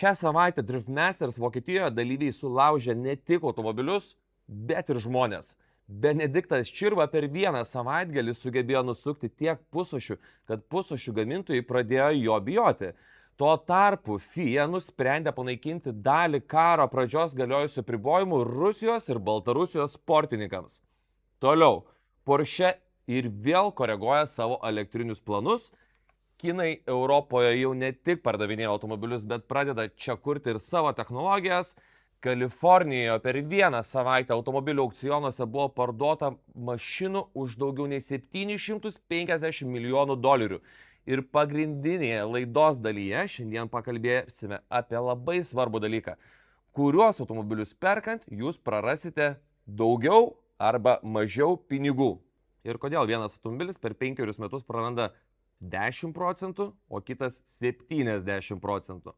Šią savaitę Drift Masters Vokietijoje dalyviai sulaužė ne tik automobilius, bet ir žmonės. Benediktas Čirba per vieną savaitgalį sugebėjo nusukti tiek pusošių, kad pusošių gamintojai pradėjo jo bijoti. Tuo tarpu FIA nusprendė panaikinti dalį karo pradžios galiojusių apribojimų Rusijos ir Baltarusijos sportininkams. Toliau, Porsche ir vėl koreguoja savo elektrinius planus. Kinai Europoje jau ne tik pardavinėja automobilius, bet pradeda čia kurti ir savo technologijas. Kalifornijoje per vieną savaitę automobilių aukcionuose buvo parduota mašinų už daugiau nei $750 milijonų. Ir pagrindinėje laidos dalyje šiandien pakalbėsime apie labai svarbų dalyką. Kuriuos automobilius perkant jūs prarasite daugiau arba mažiau pinigų. Ir kodėl vienas automobilis per 5 metus praranda 10%, o kitas 70%.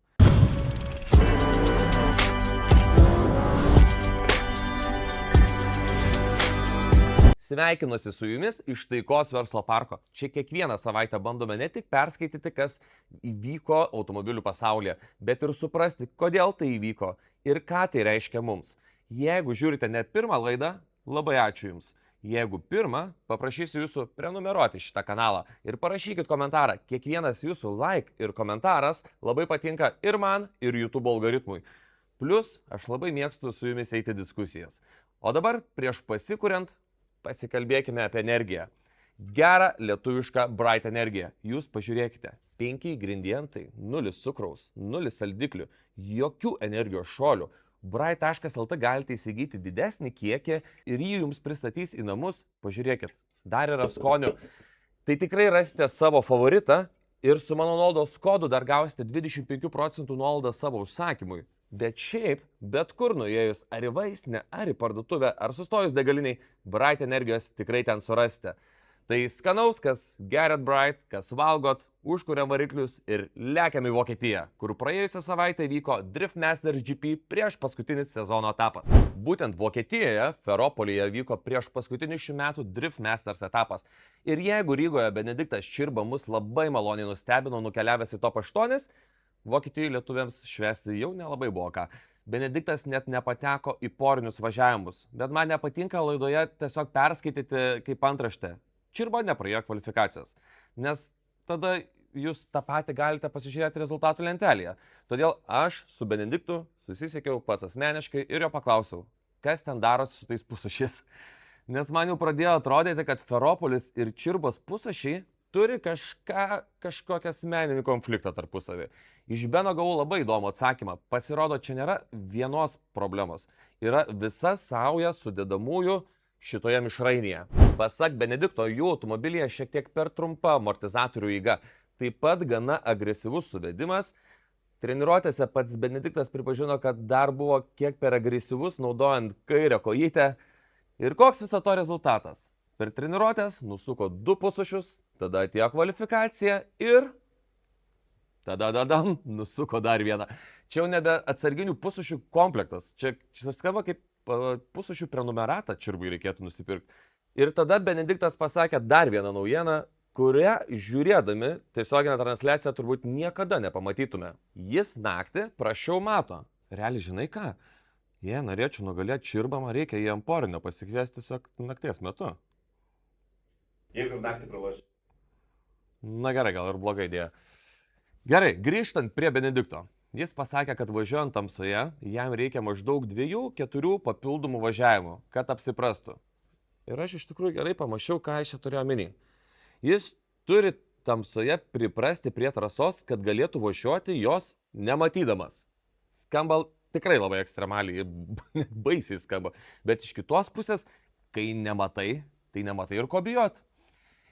Sveikinuosi su jumis iš Taikos verslo parko. Čia kiekvieną savaitę bandome ne tik perskaityti, kas įvyko automobilių pasaulyje, bet ir suprasti, kodėl tai įvyko ir ką tai reiškia mums. Jeigu žiūrite ne pirmą laidą, labai ačiū Jums. Jeigu pirmą, paprašysiu Jūsų prenumeruoti šitą kanalą ir parašykit komentarą. Kiekvienas Jūsų like ir komentaras labai patinka ir man, ir YouTube algoritmui. Plus, aš labai mėgstu su Jumis eiti diskusijas. O dabar, prieš pasikuriant, pasikalbėkime apie energiją. Gerą lietuvišką Bright energiją. Jūs pažiūrėkite. 5 ingredientai, 0 cukraus, 0 saldiklių, jokių energijos šuolių. Bright.lt galite įsigyti didesnį kiekį ir jį jums pristatys į namus. Pažiūrėkit, dar yra skonių. Tai tikrai rasite savo favoritą ir su mano nuolaidos kodu dar gausite 25% nuolaidą savo užsakymui. Bet šiaip, bet kur nuėjus, ar į vaistinę, ar į parduotuvę, ar sustojus degaliniai, Bright energijos tikrai ten surasite. Tai skanaus, kas geriat Bright, kas valgot, užkuriam variklius ir lekiam į Vokietiją, kur praėjusią savaitę vyko Drift Masters GP prieš paskutinis sezono etapas. Būtent Vokietijoje, Feropolyje vyko prieš paskutinis šių metų Drift Masters etapas. Ir jeigu Rygoje Benediktas Čirba mus labai maloniai nustebino nukeliavęs į top 8, Vokietijoje lietuviams švęsti jau nelabai buvo ką. Benediktas net nepateko į porinius važiavimus, bet man nepatinka laidoje tiesiog perskaityti kaip antraštę. Čirba nepraėjo kvalifikacijos, nes tada jūs tą patį galite pasižiūrėti rezultatų lentelėje. Todėl aš su Benediktu susisiekiau pats asmeniškai ir jo paklausiau, kas ten darosi su tais pusašiais. Nes man jau pradėjo atrodyti, kad Feropolis ir Čirbos pusašiai turi kažkokią asmeninį konfliktą tarpusavį. Iš Beno gavau labai įdomų atsakymą. Pasirodo, čia nėra vienos problemos. Yra visa sauja sudedamųjų šitoje mišrainėje. Pasak Benedikto, jų automobilyje šiek tiek per trumpa amortizatorių eiga. Taip pat gana agresyvus suvedimas. Treniruotėse pats Benediktas pripažino, kad dar buvo kiek per agresyvus naudojant kairę kojytę. Ir koks viso to rezultatas? Per treniruotės nusuko 2 pusušius, tada atėjo kvalifikacija ir tada nusuko dar vieną. Čia jau nebe atsarginių pusušių komplektas. Čia skamba kaip pusušių prenumeratą Čirbai reikėtų nusipirkti. Ir tada Benediktas pasakė dar vieną naujieną, kurią žiūrėdami tiesioginę transliaciją turbūt niekada nepamatytume. Jis naktį prašiau mato. Realiai žinai ką? Jei norėčiau nugalėti Čirbą, man reikia į emporinę pasikviesti tiesiog nakties metu. Jeigu naktį praloši. Na gerai, gal ir bloga idėja. Gerai, grįžtant prie Benedikto. Jis pasakė, kad važiuojant tamsoje, jam reikia maždaug 2-4 papildomų važiavimų, kad apsiprastų. Ir aš iš tikrųjų gerai pamačiau, ką aš čia turėjau omeny. Jis turi tamsoje priprasti prie trasos, kad galėtų važiuoti jos nematydamas. Skamba tikrai labai ekstremaliai, baisiai skamba. Bet iš kitos pusės, kai nematai, tai nematai ir ko bijot.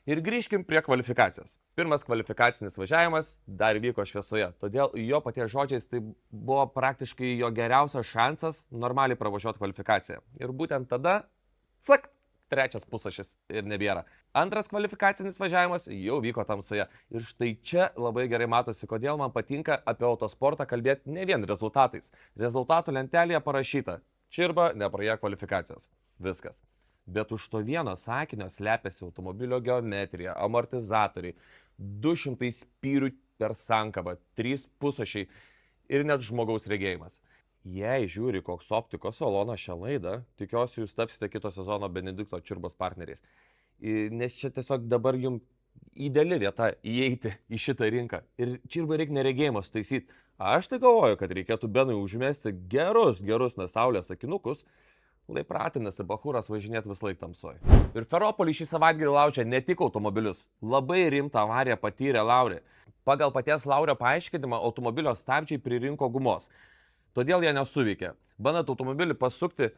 Ir grįžkim prie kvalifikacijos. Pirmas kvalifikacinis važiavimas dar vyko šviesoje, todėl jo paties žodžiais tai buvo praktiškai jo geriausias šansas normaliai pravažiuoti kvalifikaciją. Ir būtent tada, sak, 3 pusašis ir nebėra. Antras kvalifikacinis važiavimas jau vyko tamsoje. Ir štai čia labai gerai matosi, kodėl man patinka apie autosportą kalbėti ne vien rezultatais. Rezultatų lentelėje parašyta, Čirba nepraėjo kvalifikacijos. Viskas. Bet už to vieno sakinio slepiasi automobilio geometrija, amortizatoriai, 200 spyrių per sankabą, 3 pusašiai ir net žmogaus regėjimas. Jei žiūri koks optikos salonas šią laidą, tikiuosi jūs tapsite kito sezono Benedikto Čiurbos partneriais. Nes čia tiesiog dabar jums ideali vieta įeiti į šitą rinką. Ir Čirbai reikia neregėjimas taisyti. Aš tai galvoju, kad reikėtų Benui užmesti gerus nuo saulės akinukus, lai pratinasi Bachūras važinėti vis laik tamsoj. Ir Feropolį šį savaitgalį laužia ne tik automobilius. Labai rimtą avariją patyrė Laurė. Pagal paties Laurio paaiškinimą automobilio stabdžiai pririnko gumos. Todėl jie nesuveikė. Bandant automobilį pasukti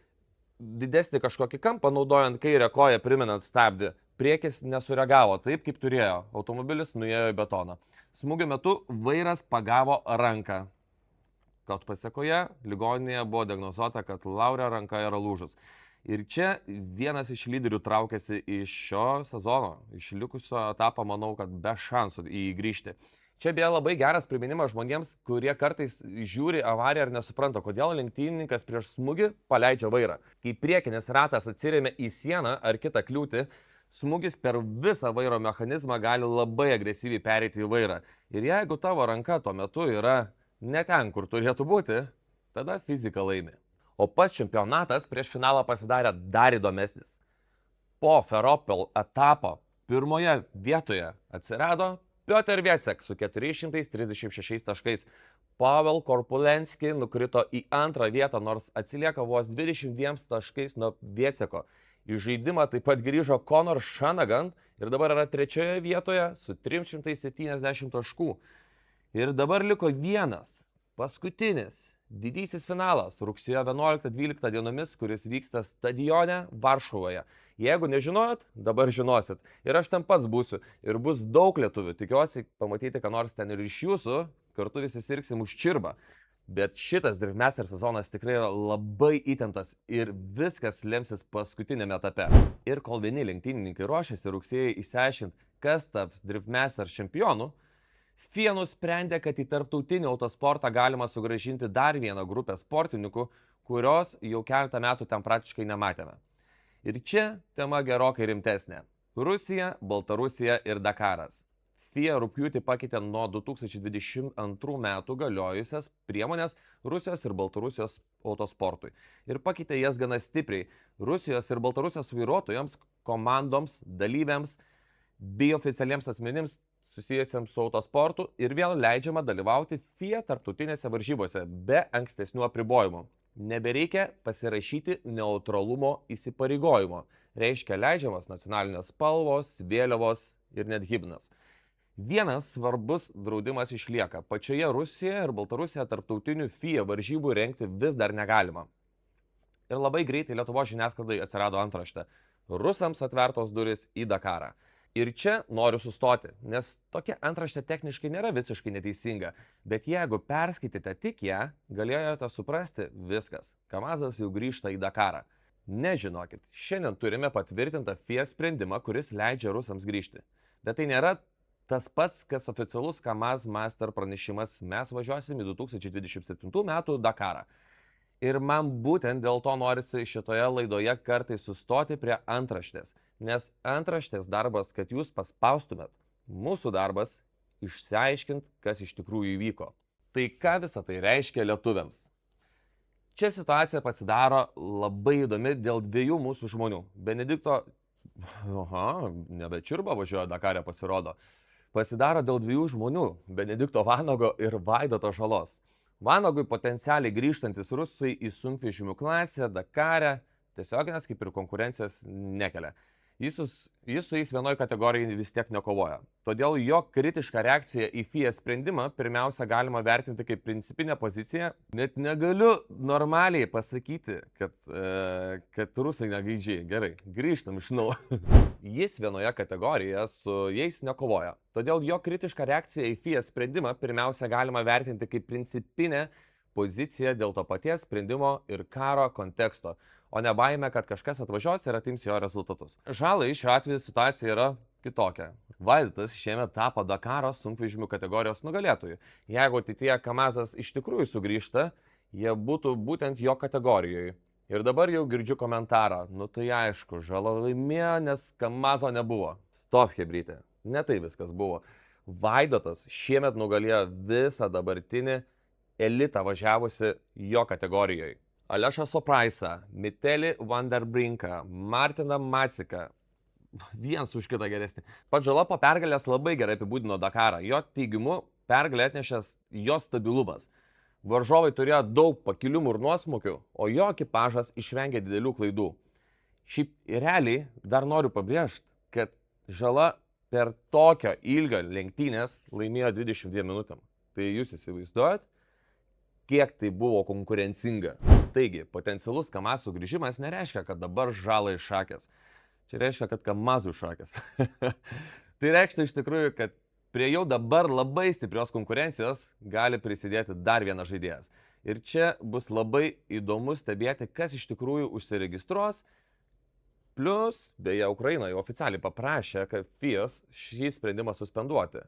didesnį kažkokį kampą, naudojant kairę koją priminant stabdį, priekis nesureagavo taip, kaip turėjo. Automobilis nuėjo į betoną. Smūgio metu vairas pagavo ranką. Kad pasiekoje ligoninėje buvo diagnozuota, kad Laurio ranka yra lūžus. Ir čia vienas iš lyderių traukėsi iš šio sezono. Iš likusio etapo manau, kad be šansų į jį grįžti. Čia beje labai geras priminimas žmonėms, kurie kartais žiūri avariją ir nesupranta, kodėl lenktynininkas prieš smūgį paleidžia vairą. Kai priekinis ratas atsiremia į sieną ar kitą kliūtį, smūgis per visą vairo mechanizmą gali labai agresyviai pereiti į vairą. Ir jeigu tavo ranka tuo metu yra ne ten, kur turėtų būti, tada fizika laimi. O pats čempionatas prieš finalą pasidarė dar įdomesnis. Po Feropol etapo pirmoje vietoje atsirado Piotr Viecek su 436 taškais. Pavel Korpulenski nukrito į antrą vietą, nors atsilieka vos 22 taškais nuo Vieceko. Į žaidimą taip pat grįžo Conor Shanagan ir dabar yra trečioje vietoje su 370 taškų. Ir dabar liko vienas, paskutinis, didysis finalas rugsėjo 11-12 dienomis, kuris vyksta stadione Varšuvoje. Jeigu nežinojot, dabar žinosit. Ir aš ten pats būsiu. Ir bus daug lietuvių. Tikiuosi pamatyti, ką nors ten ir iš jūsų. Kartu visi sirgsim už Čirbą. Bet šitas Driftmaster sezonas tikrai yra labai įtemptas ir viskas lemsis paskutinėme etape. Ir kol vieni lenktynininkai ruošiasi rugsėjai išsiaiškinti, kas taps Driftmaster čempionu, FIA nusprendė, kad į tarptautinį autosportą galima sugrąžinti dar vieną grupę sportininkų, kurios jau keletą metų ten praktiškai nematėme. Ir čia tema gerokai rimtesnė. Rusija, Baltarusija ir Dakaras. FIA rugpjūtį pakeitė nuo 2022 metų galiojusias priemonės Rusijos ir Baltarusijos autosportui. Ir pakeitė jas gana stipriai. Rusijos ir Baltarusijos vairuotojams, komandoms, dalyviams bei oficialiems asmenims susijusiems su autosportu ir vėl leidžiama dalyvauti FIA tarptautinėse varžybose be ankstesnių apribojimų. Nebereikia pasirašyti neutralumo įsipareigojimo. Reiškia leidžiamas nacionalinės spalvos, vėliavos ir net himnas. Vienas svarbus draudimas išlieka. Pačioje Rusijoje ir Baltarusijoje tarptautinių FIA varžybų rengti vis dar negalima. Ir labai greitai Lietuvos žiniasklaidai atsirado antraštė. Rusams atvertos duris į Dakarą. Ir čia noriu sustoti, nes tokia antraštė techniškai nėra visiškai neteisinga, bet jeigu perskaitėte tik ją, galėjote suprasti viskas. Kamazas jau grįžta į Dakarą. Nežinokit, šiandien turime patvirtintą FIA sprendimą, kuris leidžia rusams grįžti. Bet tai nėra tas pats, kas oficialus Kamaz Master pranešimas, mes važiuosim į 2027 metų Dakarą. Ir man būtent dėl to norisi šitoje laidoje kartais sustoti prie antraštės. Nes antraštės darbas, kad jūs paspaustumėt. Mūsų darbas - išsiaiškinti, kas iš tikrųjų įvyko. Tai ką visą tai reiškia lietuviams? Čia situacija pasidaro labai įdomi dėl dviejų mūsų žmonių. Benedikto, nebe Čiurba važiuoja Dakare pasirodo. Pasidaro dėl dviejų žmonių - Benedikto Vanago ir Vaidoto Žalos. Vanagui potencialiai grįžtantis rusai į sunkvežimių klasę Dakare tiesioginės kaip ir konkurencijos nekelia. Jis su jais vienoje kategorijoje vis tiek nekovoja. Todėl jo kritišką reakciją į FIA sprendimą pirmiausia galima vertinti kaip principinę poziciją. Net negaliu normaliai pasakyti, kad rusai negaidžiai. Gerai, grįžtam iš naujo. Jis vienoje kategorijoje su jais nekovoja. Todėl jo kritišką reakciją į FIA sprendimą pirmiausia galima vertinti kaip principinę poziciją dėl to paties sprendimo ir karo konteksto, o ne baime, kad kažkas atvažiuos ir atims jo rezultatus. Žalai šiuo atveju situacija yra kitokia. Vaidotas šiemet tapo Dakaro sunkvežimių kategorijos nugalėtoju. Jeigu ateityje Kamazas iš tikrųjų sugrįžta, jie būtų būtent jo kategorijoje. Ir dabar jau girdžiu komentarą. Nu tai aišku, Žala laimėjo, nes Kamazo nebuvo. Stop, hebrytė. Ne tai viskas buvo. Vaidotas šiemet nugalėjo visą dabartinį elitą važiavusi jo kategorijoje. Alešą Sopraisą, Mitelį Vanderbrinką, Martiną Maciką. Vienas už kitą geresnį. Pats Žala po pergalės labai gerai apibūdino Dakarą. Jo teigimu pergalę atnešęs jo stabilumas. Varžovai turėjo daug pakilimų ir nuosmukių, o jo ekipažas išvengė didelių klaidų. Šiaip realiai dar noriu pabrėžti, kad Žala per tokio ilgio lenktynės laimėjo 22 minutėm. Tai jūs įsivaizduojat, kiek tai buvo konkurencinga. Taigi, potencialus Kamazų grįžimas nereiškia, kad dabar Žala iššakęs. Čia reiškia, kad Kamazų iššakęs. Tai reikštų iš tikrųjų, kad prie jau dabar labai stiprios konkurencijos gali prisidėti dar vienas žaidėjas. Ir čia bus labai įdomu stebėti, kas iš tikrųjų užsiregistruos. Plus, beje, Ukraina jau oficialiai paprašė, kad FIAS šį sprendimą suspenduoti.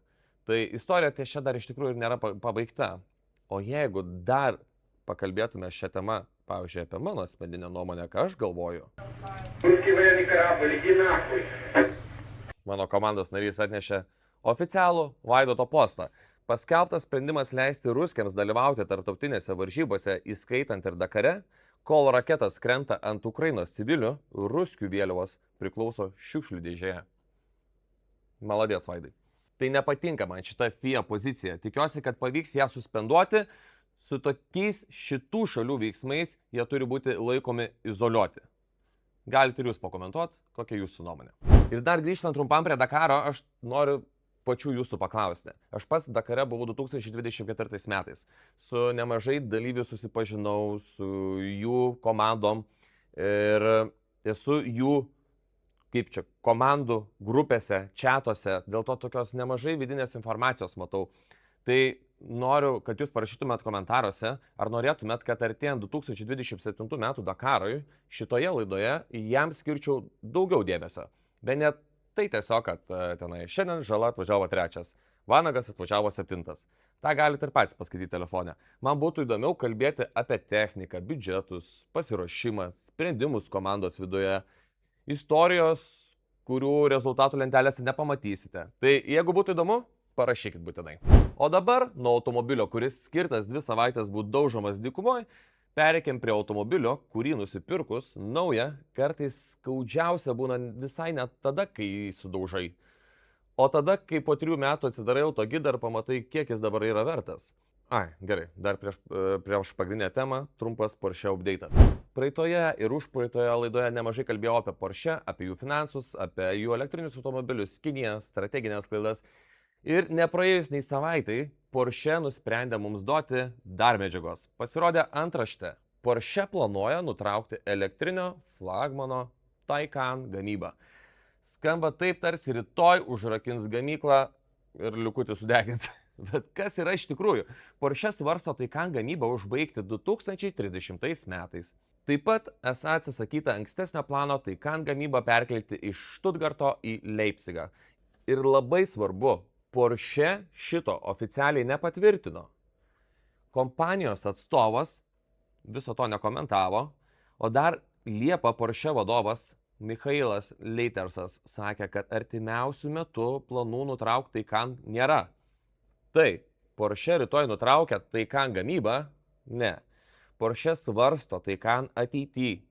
Tai istorija ties čia dar iš tikrųjų nėra pabaigta. O jeigu dar pakalbėtume šią temą, pavyzdžiui, apie mano asmeninę nuomonę, ką aš galvoju. Mano komandos narys atnešė oficialų Vaidoto postą. Paskelbtas sprendimas leisti ruskiams dalyvauti tarptautinėse varžybose, įskaitant ir Dakare, kol raketas krenta ant Ukrainos civilių, ruskių vėliavos priklauso šiukšlių dėžėje. Maladės, Vaidai. Tai nepatinka man šita FIA pozicija. Tikiuosi, kad pavyks ją suspenduoti. Su tokiais šitų šalių veiksmais jie turi būti laikomi izoliuoti. Galite ir jūs pakomentuoti, kokia jūsų nuomonė. Ir dar grįžtant trumpam prie Dakaro, aš noriu pačių jūsų paklausti. Aš pats Dakare buvau 2024 metais. Su nemažai dalyvių susipažinau, su jų komandom ir esu jų, kaip čia, komandų grupėse, čatuose, dėl to tokios nemažai vidinės informacijos matau. Tai noriu, kad jūs parašytumėt komentaruose, ar norėtumėt, kad artėjant 2027 metų Dakarui šitoje laidoje jam skirčiau daugiau dėmesio. Bet net tai tiesiog, kad tenai šiandien Žala atvažiavo 3, Vanagas atvažiavo 7. Ta galite ir patys paskaityti telefone. Man būtų įdomiau kalbėti apie techniką, biudžetus, pasiruošimą, sprendimus komandos viduje, istorijos, kurių rezultatų lentelėse nepamatysite. Tai jeigu būtų įdomu, parašykit būtinai. O dabar nuo automobilio, kuris skirtas 2 savaitės būti daužomas dykumoje, pereikim prie automobilio, kurį nusipirkus naują, kartais skaudžiausia būna visai net tada, kai jį sudaužai. O tada, kai po 3 metų atsidarai autogidą ir pamatai, kiek jis dabar yra vertas. Ai, gerai, dar prieš pagrindinę temą trumpas Porsche update'as. Praeitoje ir užpraeitoje laidoje nemažai kalbėjau apie Porsche, apie jų finansus, apie jų elektrinius automobilius, Kiniją, strateginės klaidas. Ir nepraėjus nei savaitai, Porsche nusprendė mums duoti dar medžiagos. Pasirodė antraštė. Porsche planuoja nutraukti elektrinio flagmano Taycan gamybą. Skamba taip, tarsi rytoj užrakins gamyklą ir liukutį sudegins. Bet kas yra iš tikrųjų? Porsche svarsto Taycan gamybą užbaigti 2030 metais. Taip pat esą atsisakyta ankstesnio plano Taycan gamybą perkelti iš Štutgarto į Leipzigą. Ir labai svarbu, Porsche šito oficialiai nepatvirtino. Kompanijos atstovas viso to nekomentavo, o dar Liepą Porsche vadovas Michailas Leitersas sakė, kad artimiausių metų planų nutraukti Taycan nėra. Tai, Porsche rytoj nutraukia Taycan gamybą? Ne. Porsche svarsto Taycan ateityje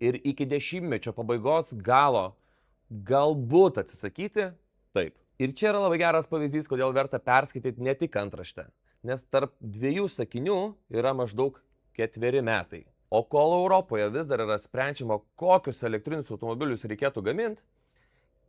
ir iki 10-mečio pabaigos galo galbūt atsisakyti? Taip. Ir čia yra labai geras pavyzdys, kodėl verta perskaityti ne tik antraštę, nes tarp 2 sakinių yra maždaug 4 metai. O kol Europoje vis dar yra sprendžiama, kokius elektrinius automobilius reikėtų gaminti,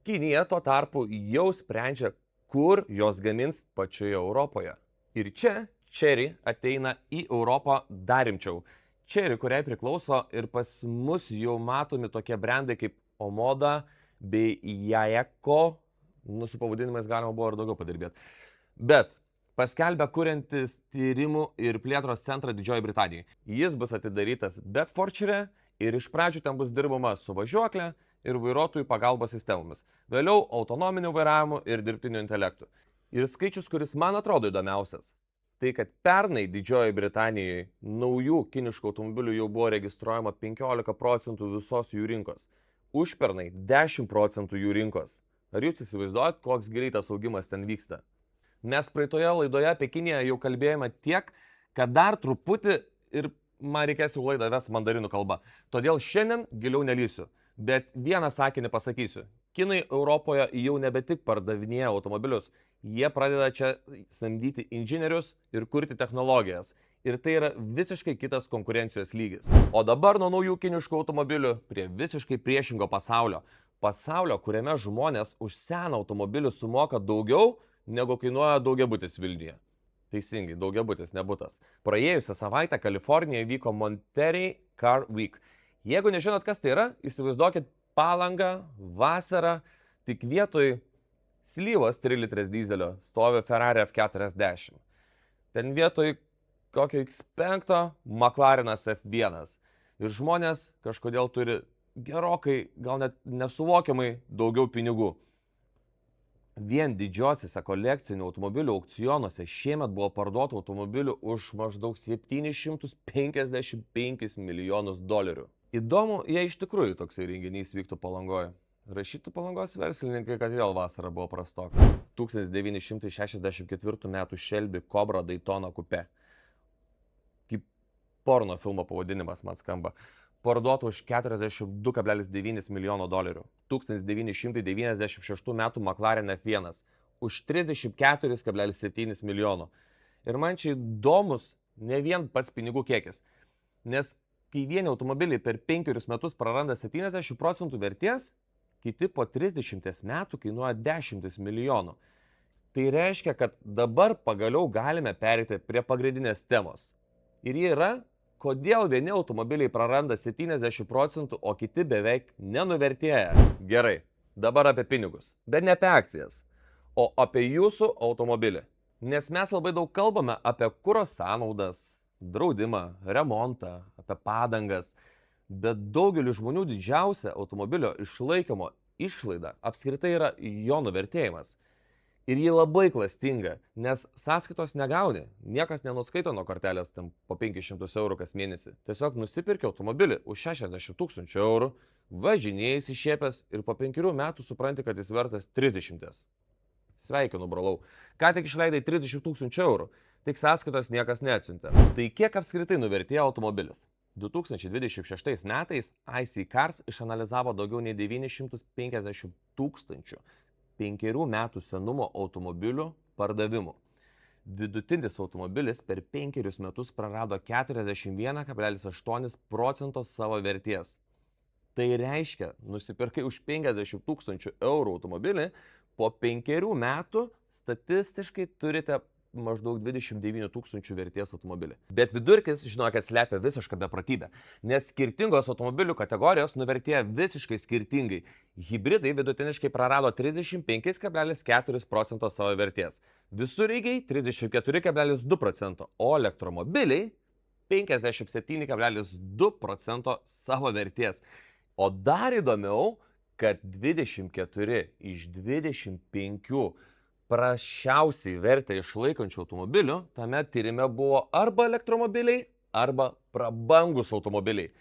Kinija tuo tarpu jau sprendžia, kur jos gamins pačioje Europoje. Ir čia Chery ateina į Europą dar rimčiau. Chery, kuriai priklauso ir pas mus jau matomi tokie brandai kaip Omoda bei Jaeko. Su pavadinimais galima buvo ir daugiau padirbėti. Bet paskelbė kuriantis tyrimų ir plėtros centrą Didžioji Britanijai. Jis bus atidarytas Bedfordshire ir iš pradžių ten bus dirbama su važiuoklė ir vairuotojų pagalbos sistemomis. Vėliau autonominiu vairavimu ir dirbtiniu intelektu. Ir skaičius, kuris man atrodo įdomiausias, tai kad pernai Didžioji Britanijoje naujų kiniškų automobilių jau buvo registruojama 15% visos jų rinkos. Užpernai 10% jų rinkos. Ar jūs įsivaizduojat, koks greitas augimas ten vyksta? Mes praeitoje laidoje apie Kiniją jau kalbėjome tiek, kad dar truputį ir man reikės jau laidą ves mandarinų kalba. Todėl šiandien giliau nelysiu, bet vieną sakinį pasakysiu. Kinai Europoje jau nebe tik pardavinėja automobilius, jie pradeda čia samdyti inžinierius ir kurti technologijas. Ir tai yra visiškai kitas konkurencijos lygis. O dabar nuo naujų kiniškų automobilių prie visiškai priešingo pasaulio. Pasaulio, kuriame žmonės už seną automobilį sumoka daugiau, negu kainuoja daugiabutis Vilniuje. Teisingai, daugiabutis, ne butas. Praėjusią savaitę Kalifornijoje vyko Monterey Car Week. Jeigu nežinot, kas tai yra, įsivaizduokit Palangą, vasarą, tik vietoj slyvos 3 litrės dizelio stovi Ferrari F40. Ten vietoj kokio X5 McLarenas F1. Ir žmonės kažkodėl turi gerokai, gal net nesuvokiamai daugiau pinigų. Vien didžiosiuose kolekcinių automobilių aukcionuose šiemet buvo parduota automobilių už maždaug 755 milijonus dolerių. Įdomu, jei iš tikrųjų toksai renginys vyktų Palangoje. Rašytų Palangos verslininkai, kad vėl vasara buvo prastoka. 1964 metų Shelby Cobra Daytona Coupe. Kaip porno filmo pavadinimas man skamba. Parduota už 42,9 milijono dolerių. 1996 metų McLaren F1 už 34,7 milijono. Ir man čia įdomus ne vien pats pinigų kiekis, nes kai vieni automobiliai per 5 metus praranda 70% vertės, kiti po 30 metų kainuoja 10 milijonų. Tai reiškia, kad dabar pagaliau galime pereiti prie pagrindinės temos. Ir ji yra, kodėl vieni automobiliai praranda 70%, o kiti beveik nenuvertėja. Gerai, dabar apie pinigus, bet ne apie akcijas, o apie jūsų automobilį. Nes mes labai daug kalbame apie kuro sąnaudas, draudimą, remontą, apie padangas, bet daugeliu žmonių didžiausia automobilio išlaikymo išlaida apskritai yra jo nuvertėjimas. Ir ji labai klastinga, nes sąskaitos negauni, niekas nenuskaito nuo kortelės tam po 500 eurų kas mėnesį. Tiesiog nusipirki automobilį už 60 000 eurų, važinėjai iššiepęs ir po 5 metų supranti, kad jis vertas 30. Sveikinu, brolau. Ką tik išleidai 30 000 eurų, tik sąskaitos niekas neatsiuntė. Tai kiek apskritai nuvertėjo automobilis? 2026 metais IC Cars išanalizavo daugiau nei 950 000 5 metų senumo automobilių pardavimų. Vidutinis automobilis per 5 metus prarado 41,8% savo vertės. Tai reiškia, nusipirkai už 50 000 eurų automobilį, po 5 metų statistiškai turite maždaug 29 000 vertės automobilį. Bet vidurkis, žinokit, slepia visišką beprotybę, nes skirtingos automobilių kategorijos nuvertėja visiškai skirtingai. Hibridai vidutiniškai prarado 35,4% savo vertės, visureigiai 34,2%, o elektromobiliai 57,2% savo vertės. O dar įdomiau, kad 24 iš 25 prasčiausiai vertę išlaikančių automobilių tame tyrime buvo arba elektromobiliai, arba prabangus automobiliai.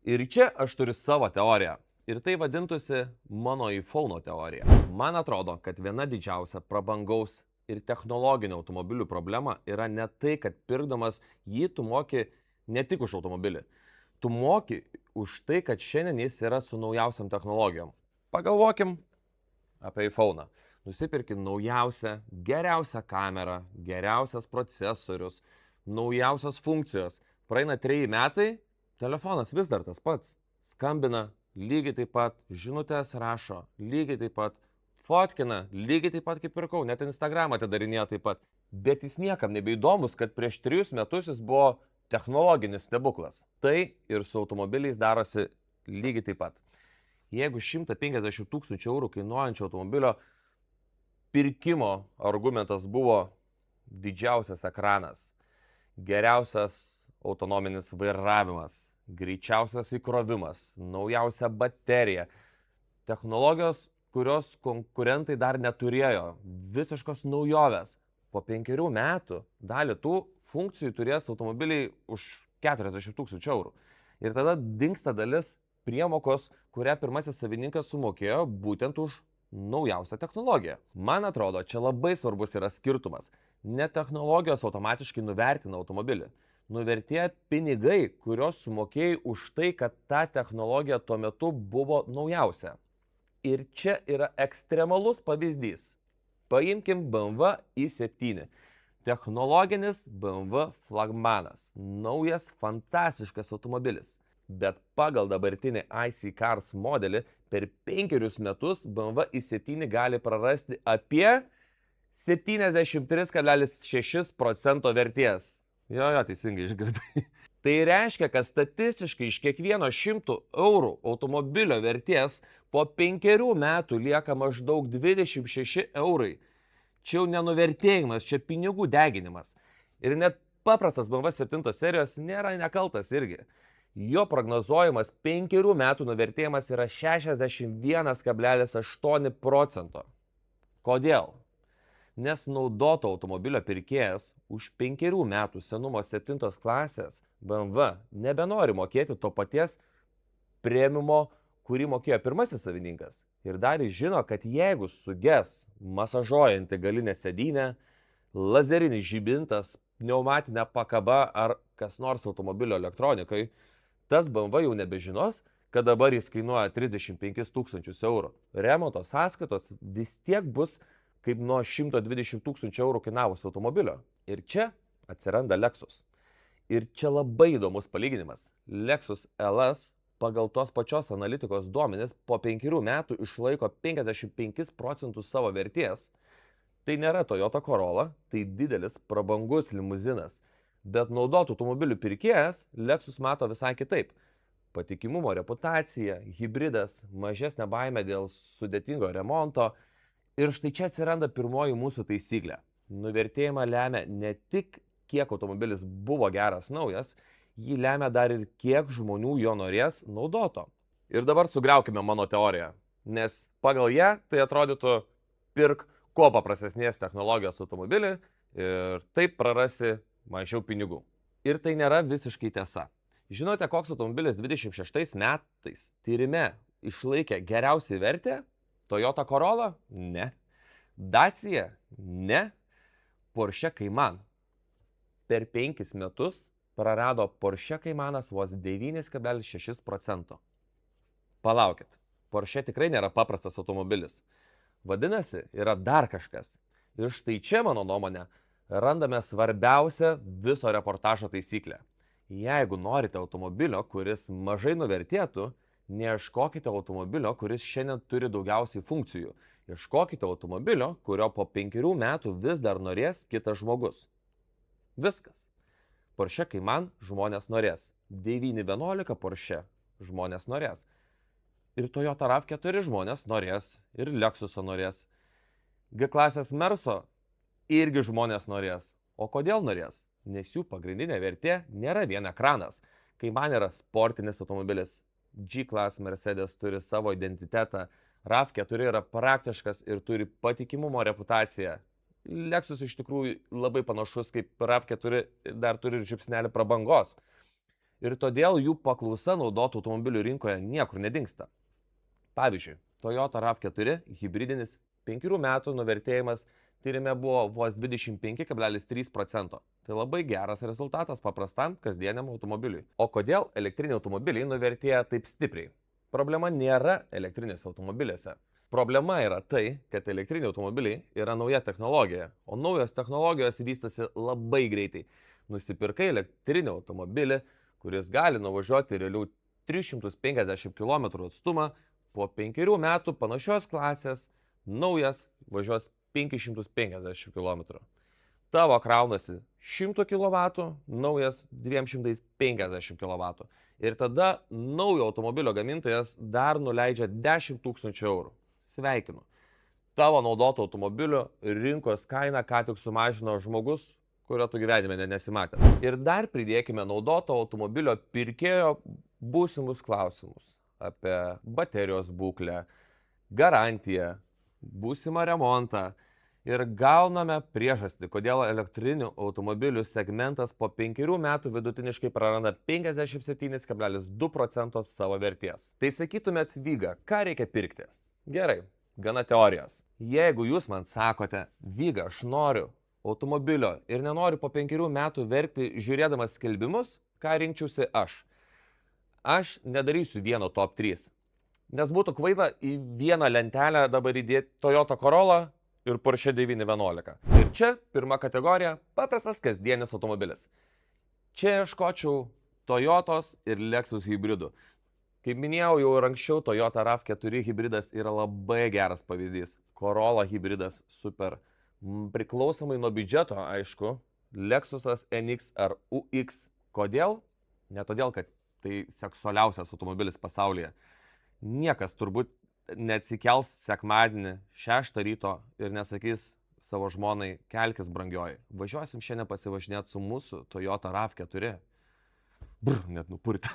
Ir čia aš turiu savo teoriją. Ir tai vadintųsi mano iPhone teorija. Man atrodo, kad viena didžiausia prabangaus ir technologinio automobilių problema yra ne tai, kad pirkdamas jį tu moki ne tik už automobilį. Tu moki už tai, kad šiandien jis yra su naujausiam technologijom. Pagalvokim apie iPhone. Nusipirki naujausią, geriausią kamerą, geriausias procesorius, naujausios funkcijos. Praeina 3 metai, telefonas vis dar tas pats. Skambina lygiai taip pat, žinutės rašo lygiai taip pat, fotkina lygiai taip pat kaip pirkau, net Instagramą atidarinėjo taip pat. Bet jis niekam nebeįdomus, kad prieš 3 metus jis buvo technologinis stebuklas. Tai ir su automobiliais darosi lygiai taip pat. Jeigu 150 000 eurų kainuojančio automobilio pirkimo argumentas buvo didžiausias ekranas, geriausias autonominis vairavimas, greičiausias įkrovimas, naujausia baterija, technologijos, kurios konkurentai dar neturėjo, visiškos naujovės. Po 5 metų dalį tų funkcijų turės automobiliai už 40 000 eurų. Ir tada dingsta dalis priemokos, kurią pirmasis savininkas sumokėjo būtent už naujausią technologiją. Man atrodo, čia labai svarbus yra skirtumas. Ne technologijos automatiškai nuvertina automobilį. Nuvertėja pinigai, kuriuos sumokėjai už tai, kad ta technologija tuo metu buvo naujausia. Ir čia yra ekstremalus pavyzdys. Paimkim BMW i7. Technologinis BMW flagmanas. Naujas, fantastiškas automobilis. Bet pagal dabartinį IC Cars modelį per 5 metus BMW i7 gali prarasti apie 73,6% vertės. Jo, teisingai išgirdai. Tai reiškia, kad statistiškai iš kiekvieno 100 eurų automobilio vertės po 5 metų lieka maždaug 26 eurai. Čia jau nenuvertėjimas, čia pinigų deginimas. Ir net paprastas BMW 7 serijos nėra nekaltas irgi. Jo prognozuojamas 5 metų nuvertėjimas yra 61,8%. Kodėl? Nes naudoto automobilio pirkėjas už 5 metų senumo 7 klasės BMW nebenori mokėti to paties premiumo, kurį mokėjo pirmasis savininkas. Ir dar jis žino, kad jeigu suges masažuojanti galinė sėdynė, lazerinis žibintas, pneumatinė pakaba ar kas nors automobilio elektronikai, tas BMW jau nebežinos, kad dabar jis kainuoja 35 000 eurų. Remonto sąskaitos vis tiek bus kaip nuo 120 000 eurų kainavusio automobilio. Ir čia atsiranda Lexus. Ir čia labai įdomus palyginimas. Lexus LS pagal tos pačios analitikos duomenis po 5 metų išlaiko 55% savo vertės. Tai nėra Toyota Corolla, tai didelis prabangus limuzinas. Bet naudotų automobilių pirkėjas Lexus mato visai kitaip. Patikimumo reputacija, hybridas, mažesnė baimė dėl sudėtingo remonto. Ir štai čia atsiranda pirmoji mūsų taisyklė. Nuvertėjimą lemia ne tik kiek automobilis buvo geras naujas, jį lemia dar ir kiek žmonių jo norės naudoto. Ir dabar sugriaukime mano teoriją, nes pagal ją tai atrodytų pirk kuo paprastesnės technologijos automobilį ir taip prarasi mažiau pinigų. Ir tai nėra visiškai tiesa. Žinote, koks automobilis 26 metais tyrime išlaikė geriausiai vertę? Toyota Corolla? Ne. Dacia? Ne. Porsche Cayman. Per 5 metus prarado Porsche Caymanas vos 9,6%. Palaukit, Porsche tikrai nėra paprastas automobilis. Vadinasi, yra dar kažkas. Ir štai čia, mano nuomonė, randame svarbiausią viso reportažo taisyklę. Jeigu norite automobilio, kuris mažai nuvertėtų, neieškokite automobilio, kuris šiandien turi daugiausiai funkcijų. Ieškokite automobilio, kurio po 5 metų vis dar norės kitas žmogus. Viskas. Porsche Cayman žmonės norės. 911 Porsche žmonės norės. Ir Toyota RAV4 žmonės norės. Ir Lexuso norės. G klasės Merso irgi žmonės norės. O kodėl norės? Nes jų pagrindinė vertė nėra vien ekranas. Cayman yra sportinis automobilis. G-Class Mercedes turi savo identitetą, RAV4 yra praktiškas ir turi patikimumo reputaciją. Lexus iš tikrųjų labai panašus kaip RAV4, dar turi ir žiupsnelį prabangos. Ir todėl jų paklausa naudotų automobilių rinkoje niekur nedingsta. Pavyzdžiui, Toyota RAV4 hybridinis 5 metų nuvertėjimas tyrime buvo vos 25,3%. Tai labai geras rezultatas paprastam kasdieniam automobiliui. O kodėl elektriniai automobiliai nuvertėja taip stipriai? Problema nėra elektrinėse automobiliuose. Problema yra tai, kad elektriniai automobiliai yra nauja technologija, o naujos technologijos vystosi labai greitai. Nusipirkai elektrinį automobilį, kuris gali nuvažiuoti realių 350 km atstumą, po 5 metų panašios klasės, naujas važiuos 550 km. Tavo kraunasi 100 kW, naujas 250 kW. Ir tada naujo automobilio gamintojas dar nuleidžia 10 000 eurų. Sveikinu. Tavo naudoto automobilio rinkos kainą ką tik sumažino žmogus, kurio tu gyvenime nesimatė. Ir dar pridėkime naudoto automobilio pirkėjo būsimus klausimus apie baterijos būklę, garantiją, būsimą remontą ir gauname priežastį, kodėl elektrinių automobilių segmentas po 5 metų vidutiniškai praranda 57,2% savo vertės. Tai sakytumėt, Vyga, ką reikia pirkti? Gerai, gana teorijos. Jeigu jūs man sakote, Vyga, aš noriu automobilio ir nenoriu po 5 metų verkti žiūrėdamas skelbimus, ką rinkčiausi aš. Aš nedarysiu vieno top 3, nes būtų kvaila į vieną lentelę dabar įdėti Toyota Corolla ir Porsche 911. Ir čia pirma kategorija – paprastas kasdienis automobilis. Čia ieškočiau Toyotos ir Lexus hybridų. Kaip minėjau jau ir anksčiau, Toyota RAV4 hybridas yra labai geras pavyzdys. Corolla hybridas super. Priklausomai nuo biudžeto, aišku, Lexusas NX ar UX. Kodėl? Ne todėl, kad tai seksualiausias automobilis pasaulyje. Niekas turbūt neatsikels sekmadienį 6 ryto ir nesakys savo žmonai, kelkis brangioji. Važiuosim šiandien pasivažinėti su mūsų Toyota RAV4. Net nupurti.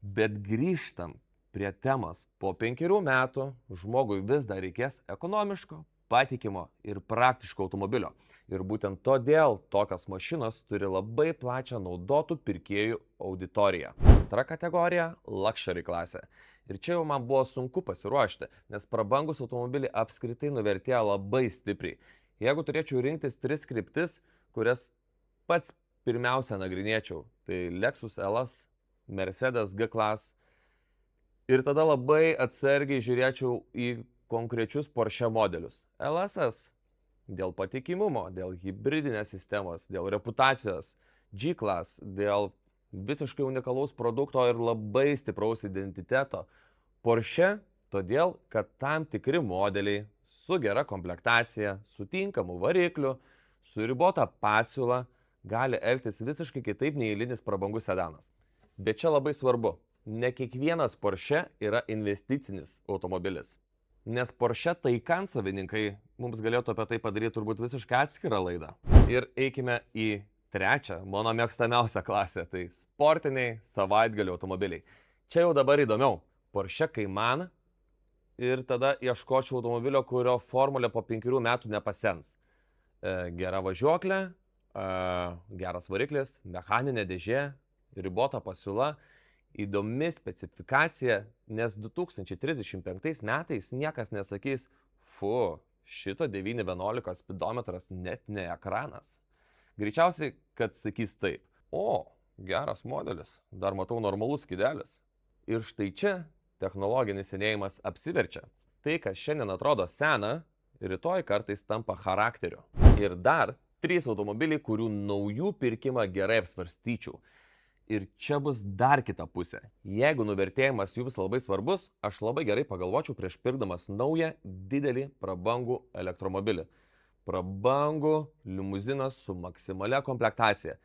Bet grįžtam prie temos. Po 5 metų žmogui vis dar reikės ekonomiško, patikimo ir praktiško automobilio. Ir būtent todėl tokios mašinos turi labai plačią naudotų pirkėjų auditoriją. Antra kategorija – luxury klasė. Ir čia jau man buvo sunku pasiruošti, nes prabangus automobiliai apskritai nuvertėjo labai stipriai. Jeigu turėčiau rinktis 3 kryptis, kurias pats pirmiausia nagrinėčiau, tai Lexus LS, Mercedes G-Class ir tada labai atsargiai žiūrėčiau į konkrečius Porsche modelius. LSS dėl patikimumo, dėl hibridinės sistemos, dėl reputacijos, G-Class dėl visiškai unikalaus produkto ir labai stipraus identiteto. Porsche todėl, kad tam tikri modeliai su gera komplektacija, su tinkamu varikliu, su ribota pasiūla gali elgtis visiškai kitaip nei eilinis prabangus sedanas. Bet čia labai svarbu, ne kiekvienas Porsche yra investicinis automobilis. Nes Porsche Taycan savininkai mums galėtų apie tai padaryti turbūt visiškai atskirą laidą. Ir eikime į trečią, mano mėgstamiausią klasę, tai sportiniai savaitgalio automobiliai. Čia jau dabar įdomiau, Porsche Cayman ir tada ieškočiau automobilio, kurio formulė po 5 metų nepasens. Gera važiuoklė, geras variklis, mechaninė dėžė, ribota pasiūla, įdomi specifikacija, nes 2035 metais niekas nesakys, šito 911 spidometras net ne ekranas. Greičiausiai, kad sakys taip, geras modelis, dar matau normalus skydelis. Ir štai čia technologinis senėjimas apsiverčia. Tai, kas šiandien atrodo sena, rytoj kartais tampa charakteriu. Ir dar 3 automobiliai, kurių naujų pirkimą gerai apsvarstyčiau. Ir čia bus dar kita pusė. Jeigu nuvertėjimas jums labai svarbus, aš labai gerai pagalvočiau prieš pirkdamas naują, didelį, prabangų elektromobilį. Prabangų limuziną su maksimalia komplektacija.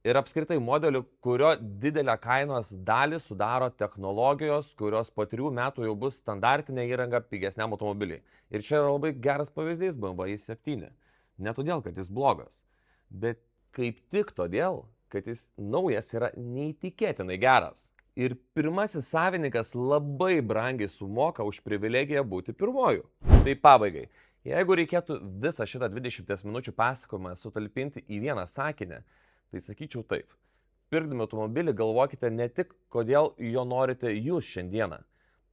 Ir apskritai modelių, kurio didelę kainos dalį sudaro technologijos, kurios po 3 metų jau bus standartinė įranga pigesniam automobiliai. Ir čia yra labai geras pavyzdys BMW i7. Ne todėl, kad jis blogas, bet kaip tik todėl, kad jis naujas yra neįtikėtinai geras. Ir pirmasis savininkas labai brangiai sumoka už privilegiją būti pirmoju. Tai pabaigai, jeigu reikėtų visą šitą 20 minučių pasakojimą sutalpinti į vieną sakinį, tai sakyčiau taip. Pirkdami automobilį galvokite ne tik, kodėl jo norite jūs šiandieną.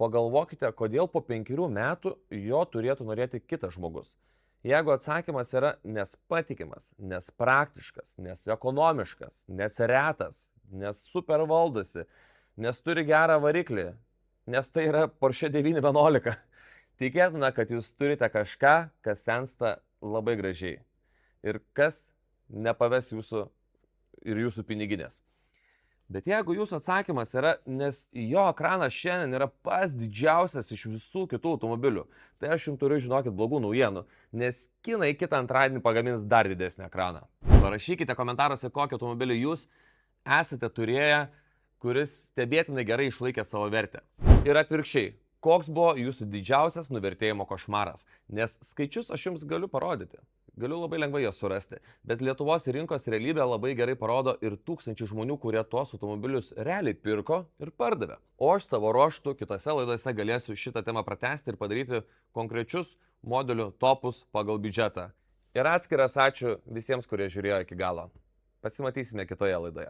Pagalvokite, kodėl po 5 metų jo turėtų norėti kitas žmogus. Jeigu atsakymas yra nes patikimas, nes praktiškas, nes ekonomiškas, nes retas, nes super valdosi, nes turi gerą variklį, nes tai yra Porsche 911, tikėtina, kad jūs turite kažką, kas sensta labai gražiai ir kas nepaves jūsų ir jūsų piniginės. Bet jeigu jūsų atsakymas yra, nes jo ekranas šiandien yra pats didžiausias iš visų kitų automobilių, tai aš jums turiu žinokit blogų naujienų, nes kinai kitą antradienį pagamins dar didesnį ekraną. Parašykite komentaruose, kokį automobilį jūs esate turėję, kuris stebėtinai gerai išlaikė savo vertę. Ir atvirkščiai, koks buvo jūsų didžiausias nuvertėjimo košmaras, nes skaičius aš jums galiu parodyti. Galiu labai lengvai juos surasti, bet Lietuvos rinkos realybė labai gerai parodo ir tūkstančių žmonių, kurie tuos automobilius realiai pirko ir pardavė. O aš savo ruožtu kitose laidose galėsiu šitą temą pratęsti ir padaryti konkrečius modelių topus pagal biudžetą. Ir atskiras ačiū visiems, kurie žiūrėjo iki galo. Pasimatysime kitoje laidoje.